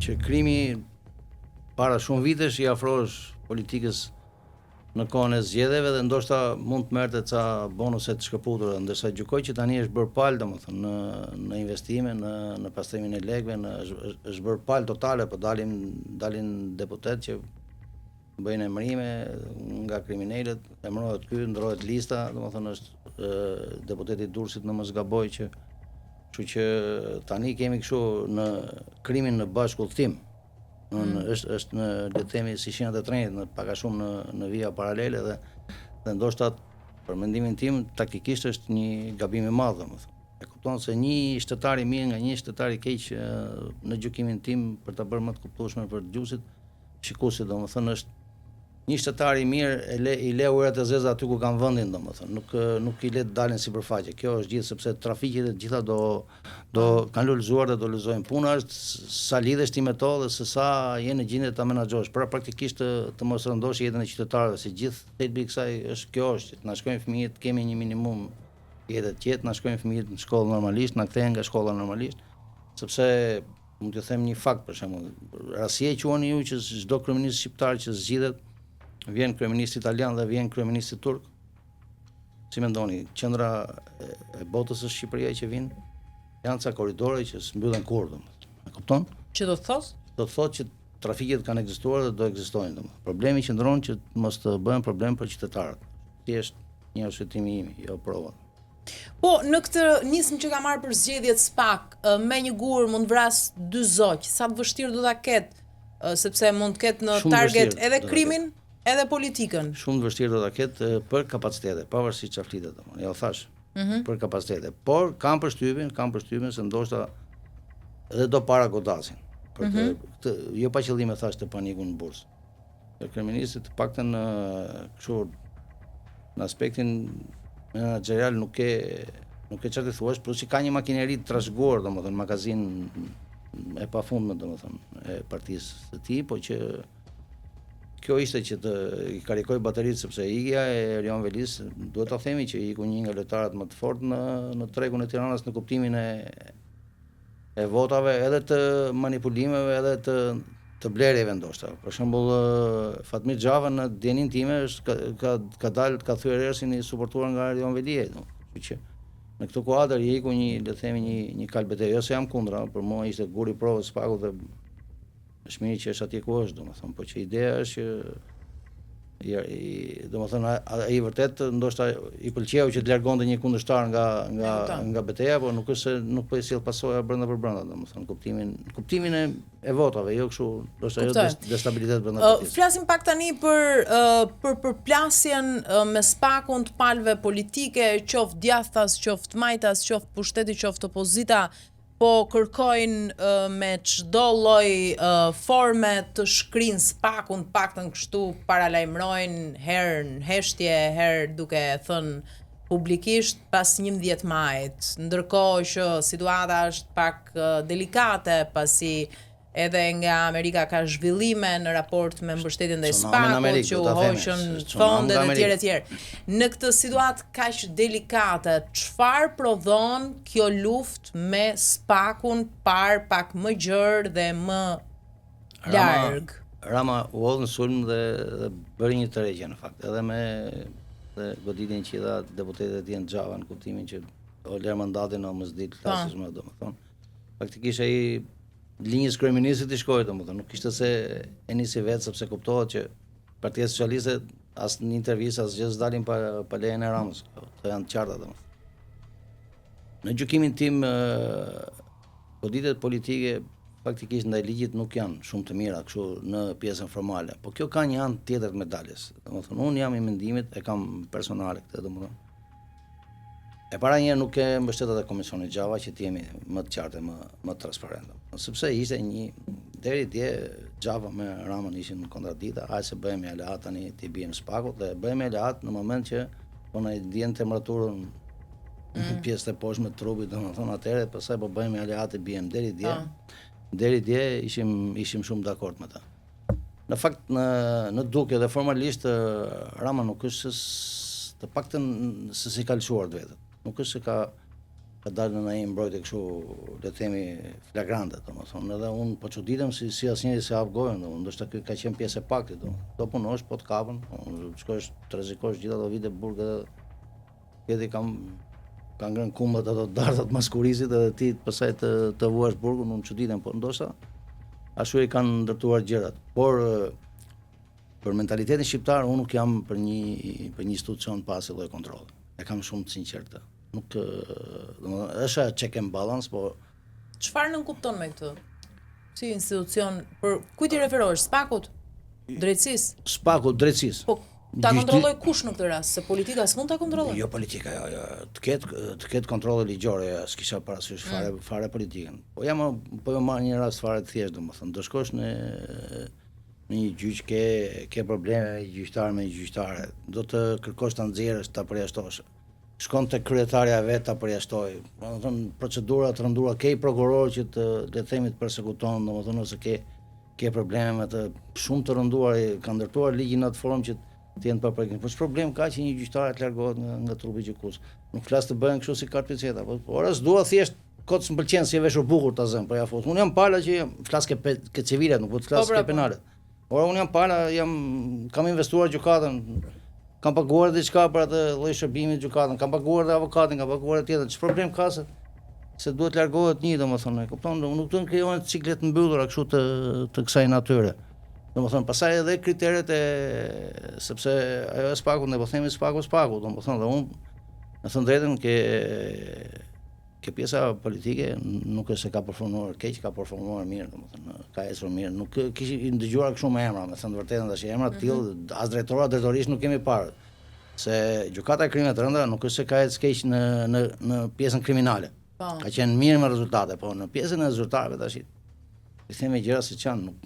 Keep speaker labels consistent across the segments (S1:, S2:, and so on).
S1: që krimi para shumë vitesh I afrohesh politikës në kohën e zgjedhjeve dhe ndoshta mund të merrte ca bonuse të shkëputura, ndërsa gjykoj që tani është bërë palë domethënë në investime, në pastrimin e lekëve, është bërë palë totale, po dalin deputet që bëjnë emërime nga kriminalët, emërohet ky, ndrohet lista, domethënë është deputeti I Durrësit në mos gaboj që kështu që tani kemi kështu në krimin në bashkëudhtim. Është në le të themi si shenjat e trenit, në pak a shumë në vija paralele dhe ndoshta për mendimin tim taktikisht është një gabim I madh domethënë. E kupton se një shtetar I mirë nga një shtetar I keq në gjykimin tim për ta bërë më të kuptueshme për dëgjuesit, shikuesit domethënë është një shtetar I mirë I le urat e zeza aty ku kanë vendin domethënë, nuk I le të dalin sipërfaqe. Kjo është gjithë sepse trafiqet e gjitha do kanë lulëzuar dhe do lulëzojnë. Puna është sa lidhesh ti me to dhe se sa je në gjendje ta menaxhosh, pra praktikisht të mos rëndosh jetën e qytetarëve, se gjithë thelbi I kësaj është kjo është, na shkojnë fëmijët, kemi një minimum jetë të qetë, na shkojnë fëmijët në shkollë normalisht, na kthehen nga shkolla normalisht, sepse mund t'ju them një fakt për shembull, rasie quheni ju që çdo kryeminist shqiptar që zgjidhet vjen kryeminist italian dhe vjen kryeminist turk. Si mendoni, qendra e botës është Shqipëria që vjen? Janë ca korridore që s'mbyllen kurrë, domethënë. E kupton?
S2: Që do të thos?
S1: Do të thotë që trafiqet kanë ekzistuar dhe do ekzistojnë, domethënë. Problemi qëndron që mos të bëhen problem për qytetarët. Thjesht një arsyetim im, jo prova.
S2: Po, në këtë nismë që ka marrë për zgjedhjet SPAK, me një gur mund vras 2 zoq, sa të vështirë do ta ketë, sepse mund të ketë në target edhe krimin, edhe politikën.
S1: Shumë të vështirë do ta ketë për kapacitete, pavarësisht çfarë flitet domethënë. Ja u thash, për kapacitete. Por kam përshtypjen se ndoshta edhe do para godasin. Për këtë, jo pa qëllim e thash të panikun në bursë. Kryeministi të paktën kështu në aspektin menaxherial nuk ke çfarë të thuash, plus që ka një makineri të trashëguar, domethënë magazin e pafundme domethënë e partisë së tij, po që kjo ishte që të I karikoj bateritë sepse ikja e Erion Velis, duhet ta themi që iku një nga lojtarët më të fortë në tregun e Tiranës në kuptimin e votave, edhe të manipulimeve, edhe të blerjeve ndoshta. Për shembull, Fatmir Xhava në djenin time ka dalë ka thyer ersin I suportuar nga Erion Velia, kështu që në këtë kuadër iku le të themi një kalbeteri, jo se jam kundra, për mua ishte guri I provës SPAK-ut dhe është mirë që është atje ku është, domethënë, po që ideja është që domethënë ai vërtet ndoshta I pëlqeu që të largonte një kundërshtar nga betejë, por nuk është se nuk po I sjell pasoja brenda për brenda, domethënë kuptimin e votave, jo kështu, ndoshta jo destabilitet brenda partisë.
S2: Flasim pak tani për plasjen me SPAK-un të palëve politike, qoftë djathtas, qoftë majtas, qoftë pushteti, qoftë opozita, po kërkojnë me çdo lloj forme të shkrinë SPAK-un, paktën kështu paralajmërojnë herë në heshtje, herë duke thënë publikisht pas 11 majit, ndërkohë që situata është pak delikate pasi edhe nga Amerika ka zhvillime në raport me mbështetjen ndaj SPAK-ut që u hoqën fondet e tjerë. Në këtë situatë kaq delikate, çfarë prodhon kjo luftë me SPAK-un par pak më gjerë dhe më larg?
S1: Rama u hodh në sulm dhe bëri një tërheqje në fakt, edhe me goditjen që I dha deputetët e tij në Xhava në kuptimin që o lër mandatin o mos dil klasësh më domethënë. Faktikisht ai linjës kryeministit I shkoi domethënë, nuk ishte se e nisi vetë sepse kuptohet që Partia Socialiste as në intervistë as gjë s'dalin pa lejen e Ramës. Këto janë të qarta domethënë. Në gjykimin tim goditjet politike faktikisht ndaj ligjit nuk janë shumë të mira kështu në pjesën formale, po kjo ka një anë tjetër të medaljes. Domethënë unë jam I mendimit, e kam personale këtë domethënë. E para njerë nuk e mbështetet e Komisioni Xhava që t'jemi më të qartë, më transparent. Sepse ishte deri dje Xhava me Ramën ishin në kontradikta, hajde se bëhemi aleat tani t'i bijmë SPAK-ut dhe bëhemi aleat në moment që po na ndjen temperaturën në pjesën e poshtme të trupit, domethënë atëherë pastaj po bëhemi aleat e bijmë deri dje ishim shumë dakord me ta. Në fakt në duke dhe formalisht Rama nuk është të paktën se si ka lëshuar vetë. Nuk është se ka ka dalë në një mbrojtje kështu, le të themi flagrante, domethënë, edhe unë po çuditem si asnjëri se hap gojën, domethënë, ndoshta ky ka qenë pjesë e paktit, domethënë. Do punosh, po të kapën, shkosh të rrezikosh gjithë ato vite burg edhe këti ka ngrënë kumbat ato dartat maskurisit edhe ti pastaj të vuash burgun, unë çuditem, po ndoshta ashtu i kanë ndërtuar gjërat. Por për mentalitetin shqiptar unë nuk jam për një institucion pa asnjë lloj kontrolli. E kam shumë të sinqertë. Nuk, domethënë, është check and balance, po
S2: Çfarë nën kupton me këtë? Si institucion, për kujt i referohesh? SPAK-ut? Drejtësisë?
S1: SPAK-u, drejtësisë.
S2: Po ta kontrolloj kush në këtë rast? Se politika s'mund ta kontrolloj.
S1: Jo politika, jo. Të ketë kontrolle ligjore, ja, s'kisha parasysh fare politikën. Po jo marr një rast fare të thjeshtë, domethënë, do shkosh në një gjyq ke probleme me gjyqtar me gjyqtare, do të kërkosh ta nxjerrësh, ta përjashtosh. Shkon te kryetaria vet ta përjashtoj. Domethënë procedura të rëndura, ke prokuror që të themi të përsekuton, domethënë ose ke probleme me të shumë të rënduar, ka ndërtuar ligjin në atë formë që të jenë pa përgjigje. Po ç'problem ka që një gjyqtar të largohet nga trupi gjykues. Nuk flas të bëhen kështu si kartë piceta, po ora s'dua thjesht kot s'mpëlqen si e veshur bukur ta zëm, po ja fut. Unë jam pala që flas ke civilet, nuk po të flas ke penale. Ora unë jam pala, kam investuar gjykatën, kam paguar diçka për atë lloj shërbimi gjykatën, kam paguar dhe avokatin, kam paguar tjetër. Ç'problem ka se duhet largohet një, domethënë, e kupton, nuk do të krijohen cikle të mbyllura kështu të kësaj natyre. Domethënë, pastaj edhe kriteret sepse ajo e SPAK-ut, ne po themi SPAK-u, domethënë, dhe unë në thënë drejtën ke pjesa politike nuk është se ka përformuar keq, ka përformuar mirë, domethënë, ka ecur mirë. Nuk kishin dëgjuar kështu me emra, me thënë të vërtetën, tash emra të tillë as drejtorisht nuk kemi parë. Se gjykata e krimeve të rënda nuk është se ka ecë keq në pjesën kriminale. Ka qenë mirë me rezultate, po në pjesën e zyrtarëve tash i themi gjëra siç janë, nuk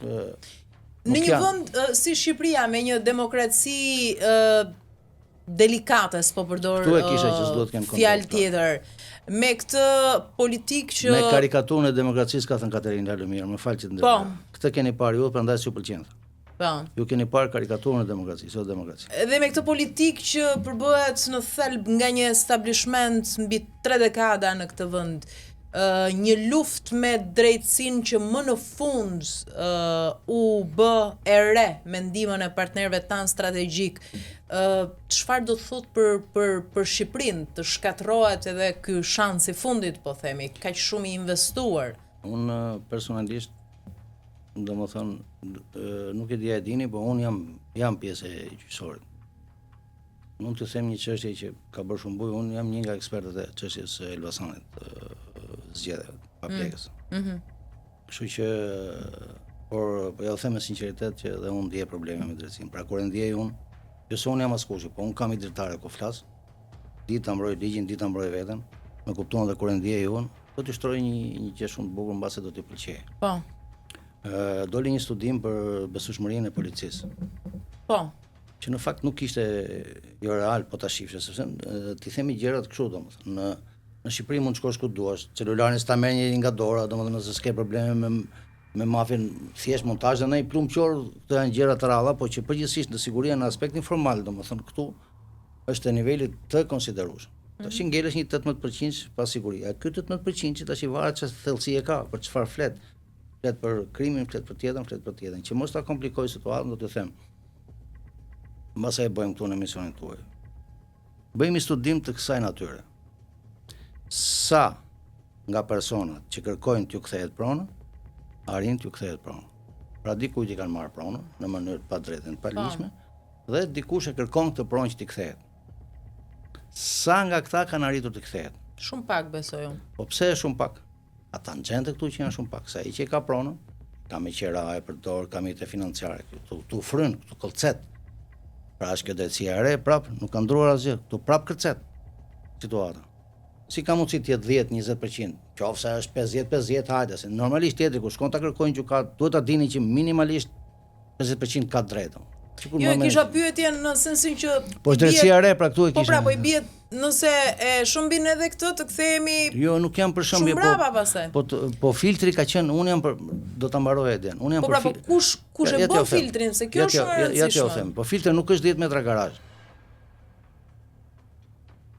S2: në një vend si Shqipëria me një demokraci delikate, s'po përdor fjalë tjetër, me këtë politikë që
S1: me karikaturën e demokracisë ka thënë Katerinë Lalumir, më fal që të ndërtoj. Këtë keni parë ju, prandaj s'ju pëlqen.
S2: Po.
S1: Ju keni parë karikaturën e demokracisë, jo demokraci.
S2: Edhe me këtë politikë që përbëhet në thelb nga një establishment mbi 3 dekada në këtë vend, një luftë me drejtësinë që më në fund u bë e re me ndihmën e partnerëve tanë strategjik. Çfarë do të thotë për Shqipërinë, të shkatërrohet edhe ky shans i fundit, po themi, kaq shumë i investuar?
S1: Unë personalisht, domethënë, nuk e di a e dini, po unë jam pjesë e gjyqësorit. Mund të them një çështje që ka bërë shumë bujë, unë jam një nga ekspertët e çështjes së Elbasanit, zgjedhjeve pa plegës. Kështu që por ja u them me sinqeritet që edhe unë ndjej probleme me drejtsinë. Pra kur e ndjej unë, jo se unë jam askush, po unë kam i dritare ku flas, ditë ta mbroj ligjin, ditë ta mbroj veten, më kupton edhe kur e ndjej unë, do të shtroj një gjë shumë të bukur mbase do t'i pëlqejë.
S2: Po.
S1: Doli një studim për besueshmërinë e policisë.
S2: Po.
S1: Që në fakt nuk ishte jo real, po ta shifshe, sepse ti themi gjërat kështu, domethënë, në Shqipëri mund të shkosh ku duash, celularin s'ta merr njëri nga dora, domethënë nëse s'ke probleme me mafin, thjesht montazh dhe ndonjë plumqor, këto janë gjëra të ralla, po që përgjithsisht në siguria në aspektin formal, domethënë këtu është te niveli të konsiderueshëm. Tash ngelesh një 18% pa siguri. Ky 18% që tash i varet çfarë thellësi e ka, për çfarë flet. Flet për krimin, flet për tjetrën, Që mos ta komplikoj situatën, do të them. Mbas e bëjmë këtu në emisionin tuaj. Bëjmë studim të kësaj natyre. Sa nga personat që kërkojnë t'ju kthehet prona, arrin t'ju kthehet prona. Pra dikujt i kanë marrë pronën në mënyrë pa drejtën, pa ligjshme, dhe dikush e kërkon këtë pronë që t'i kthehet. Sa nga këta kanë arritur të kthehet?
S2: Shumë pak besoj unë.
S1: Po pse është shumë pak? Ata nxente këtu që janë shumë pak, sa i që ka pronën, kam i qera e përdor, kam i të financiare, këtu fryn, këtu kërcet. Pra është kjo drejtësia e re, prap, nuk ka ndruar asgjë, këtu prap kërcet situata. Si ka mundësi të jetë 10-20%, qofse është 50-50, hajde, se normalisht tjetri kur shkon ta kërkojnë gjykat, duhet ta dini që minimalisht 50% ka drejtë.
S2: Jo, kisha pyetje në sensin që
S1: po është drejtësia e re, pra këtu e kisha.
S2: Po pra, po i bie nëse e shëmbin edhe këtë të kthehemi.
S1: Jo, nuk jam për shëmbje, po filtri ka qenë, unë jam për, do ta mbaroj iden. Unë jam
S2: për filtrin. Po pra, po kush e bën filtrin, se kjo është shumë e rëndësishme.
S1: Ja t'ju them, po filtri nuk është 10 metra garazh.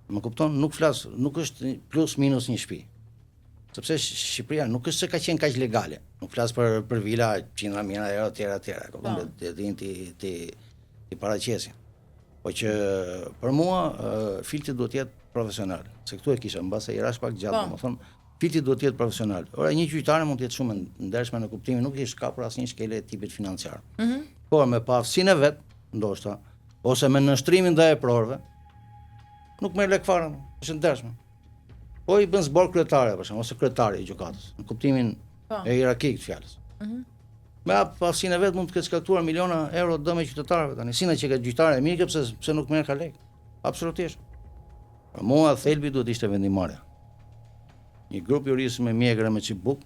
S1: Më kupton? Nuk është plus minus një shtëpi. Sepse Shqipëria nuk është se ka qenë kaq legale. Nuk flas për vila 100.000 euro tjera, kupton? Ti paraqesin. Po që për mua filtri duhet të jetë profesional. Se këtu e kisha, mbase i rash pak gjatë, domethënë filtri duhet të jetë profesional. Ora një qytetare mund të jetë shumë e ndershme në kuptimin nuk i shkapur asnjë shkelje e tipit financiar. Por me pafsinë e vet, ndoshta, ose me nënshtrimin ndaj prorëve, nuk merr lek fare, është ndershme. Po i bën zbor kryetare për shembull, ose kryetari i gjykatës, në kuptimin e hierarkik të fjalës. Me pafsinë e vet mund të ketë shkaktuar miliona euro dëm e qytetarëve tani. Sina që ka gjyqtarë e mirë pse nuk merr ka lek. Absolutisht. Për mua thelbi duhet ishte vendimarrja. Një grup juristë me mjegër e me çibuk,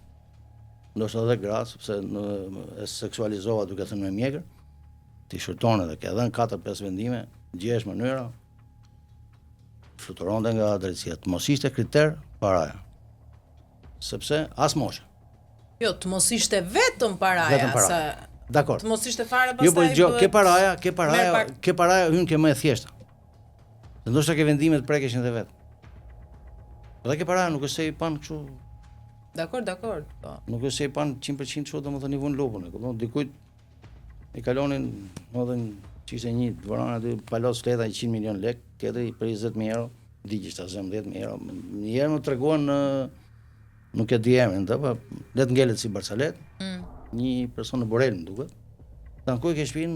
S1: ndoshta edhe gra, sepse e seksualizova duke thënë me mjegër, ti shërton edhe ke dhënë 4-5 vendime, gjesh mënyra, fluturonte nga drejtësia. Të mos ishte kriter paraja. Sepse as mosha.
S2: Jo, të mos ishte vetëm paraja, se
S1: dakor.
S2: të mos ishte fare pastaj.
S1: Jo, po ke paraja hyn ke më e thjeshta. Se ndoshta ke vendime të prekeshin edhe vet. Edhe ke paraja nuk është se i pan kështu.
S2: Dakor. Po.
S1: Nuk është se i pan 100% kështu, domethënë i vun lopën, e kupton? Dikujt i kalonin, domethënë ishte një dvoran aty palos fleta 100 milion lek, tjetri për 20.000 euro, digjishta 10.000 euro. Një herë më treguan nuk e di emrin, po le të ngelet si Barsalet. Një person në Borel, më duket. Tankoj ke shtëpinë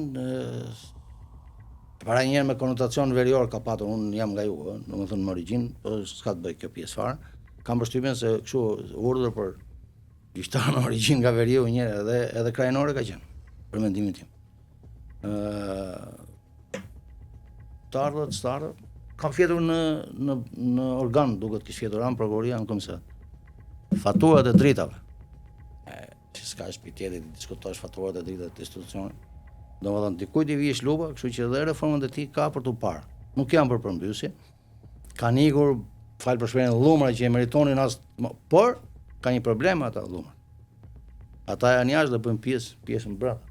S1: para një herë me konotacion verior ka patur, unë jam nga ju, domethënë në origjinë, po s'ka të bëj kjo pjesë fare. Kam përshtypjen se kështu urdhër për gjyqtar në origjinë nga veriu një herë edhe krajinore ka qenë, për mendimin tim. Të ardhët, kam fjetur në organ, duket kish fjetur anë prokuroria në komisariat. Faturat e dritave. Që s'ka shtëpi tjetër të diskutosh faturat e dritave të institucionit. Domethënë dikujt i vihesh lupa, kështu që edhe reformat e tij ka për tu parë. Nuk janë për përmbysje. Kanë ikur, fal për shprehjen, llumra që e meritonin as, por ka një problem ata llumra. Ata janë jashtë dhe bëjnë pjesën brapa.